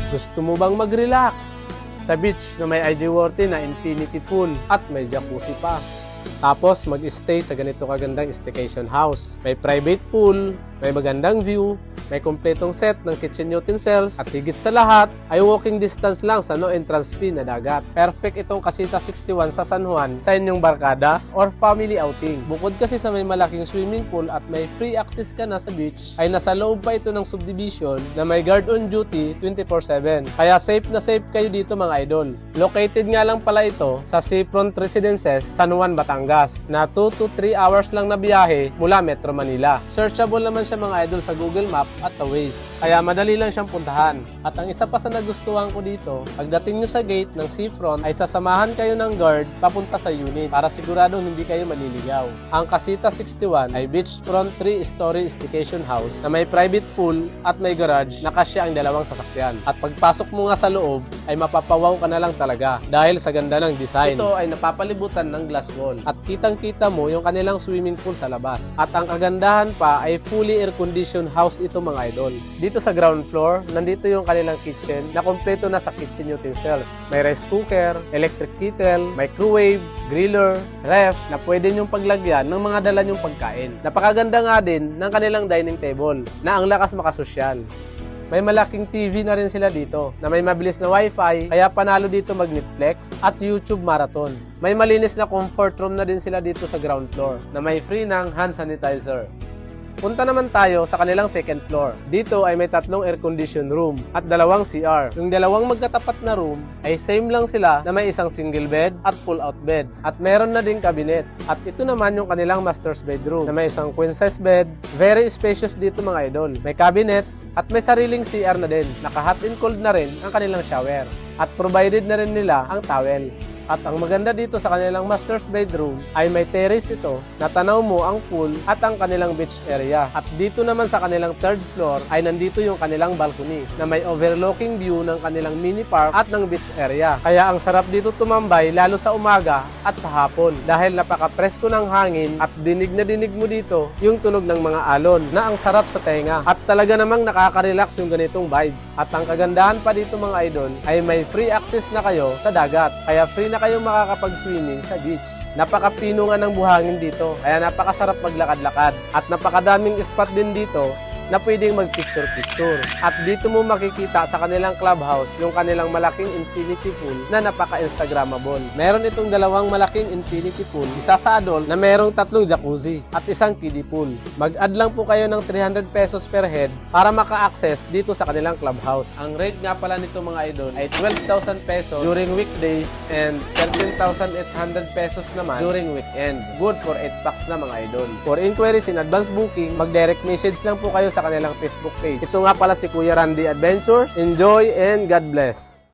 Gusto mo bang mag-relax sa beach na may IG-worthy na infinity pool at may jacuzzi pa? Tapos mag-stay sa ganito kagandang staycation house. May private pool, may magandang view, may kumpletong set ng kitchen utensils at higit sa lahat ay walking distance lang sa no entrance fee na dagat. Perfect itong Casita 61 sa San Juan sa inyong barkada or family outing. Bukod kasi sa may malaking swimming pool at may free access ka na sa beach, ay nasa loob pa ito ng subdivision na may guard on duty 24/7. Kaya safe na safe kayo dito mga idol. Located nga lang pala ito sa Seafront Residences, San Juan, Batangas, na 2 to 3 hours lang na biyahe mula Metro Manila. Searchable naman siya mga idol sa Google Map at sa Waze. Kaya madali lang siyang puntahan. At ang isa pa sa nagustuhan ko dito, pagdating nyo sa gate ng seafront ay sasamahan kayo ng guard papunta sa unit para siguradong hindi kayo maliligaw. Ang Casita 61 ay beachfront 3-story staycation house na may private pool at may garage na kasya ang dalawang sasakyan. At pagpasok mo nga sa loob ay mapapawaw ka na lang talaga dahil sa ganda ng design. Ito ay napapalibutan ng glass wall at kitang-kita mo yung kanilang swimming pool sa labas. At ang kagandahan pa ay fully air-conditioned house ito mga idol. Dito sa ground floor, nandito yung kanilang kitchen na kompleto na sa kitchen utensils. May rice cooker, electric kettle, microwave, griller, ref na pwede nyong paglagyan ng mga dala nyong pagkain. Napakaganda nga din ng kanilang dining table na ang lakas makasosyal. May malaking TV na rin sila dito na may mabilis na wifi kaya panalo dito mag-Netflix at YouTube marathon. May malinis na comfort room na din sila dito sa ground floor na may free ng hand sanitizer. Punta naman tayo sa kanilang second floor. Dito ay may 3 air-conditioned room at 2 CR. Yung 2 magkatapat na room ay same lang sila na may isang single bed at pull-out bed. At meron na din cabinet. At ito naman yung kanilang master's bedroom na may isang queen size bed. Very spacious dito mga idol. May cabinet at may sariling CR na din. Naka-hot and cold na rin ang kanilang shower. At provided na rin nila ang towel. At ang maganda dito sa kanilang master's bedroom ay may terrace ito na tanaw mo ang pool at ang kanilang beach area. At dito naman sa kanilang third floor ay nandito yung kanilang balcony na may overlooking view ng kanilang mini park at ng beach area. Kaya ang sarap dito tumambay lalo sa umaga at sa hapon dahil napaka-presko ng hangin at dinig na dinig mo dito yung tunog ng mga alon na ang sarap sa tenga. At talaga namang nakaka-relax yung ganitong vibes. At ang kagandahan pa dito mga idol ay may free access na kayo sa dagat. Kaya free na kayo makakapag-swimming sa beach. Napakapino nga ng buhangin dito, kaya napakasarap maglakad-lakad. At napakadaming spot din dito na pwedeng mag-picture-picture. At dito mo makikita sa kanilang clubhouse yung kanilang malaking infinity pool na napaka-instagrammable. Meron itong 2 malaking infinity pool, isa sa adult na merong 3 jacuzzi at isang kiddie pool. Mag-add lang po kayo ng 300 pesos per head para maka-access dito sa kanilang clubhouse. Ang rate nga pala nito mga idol ay 12,000 pesos during weekdays and 13,800 pesos naman during weekends. Good for 8 packs na mga idol. For inquiries in advance booking, mag-direct message lang po kayo sa kanilang Facebook page. Ito nga pala si Kuya Randy Adventures. Enjoy and God bless!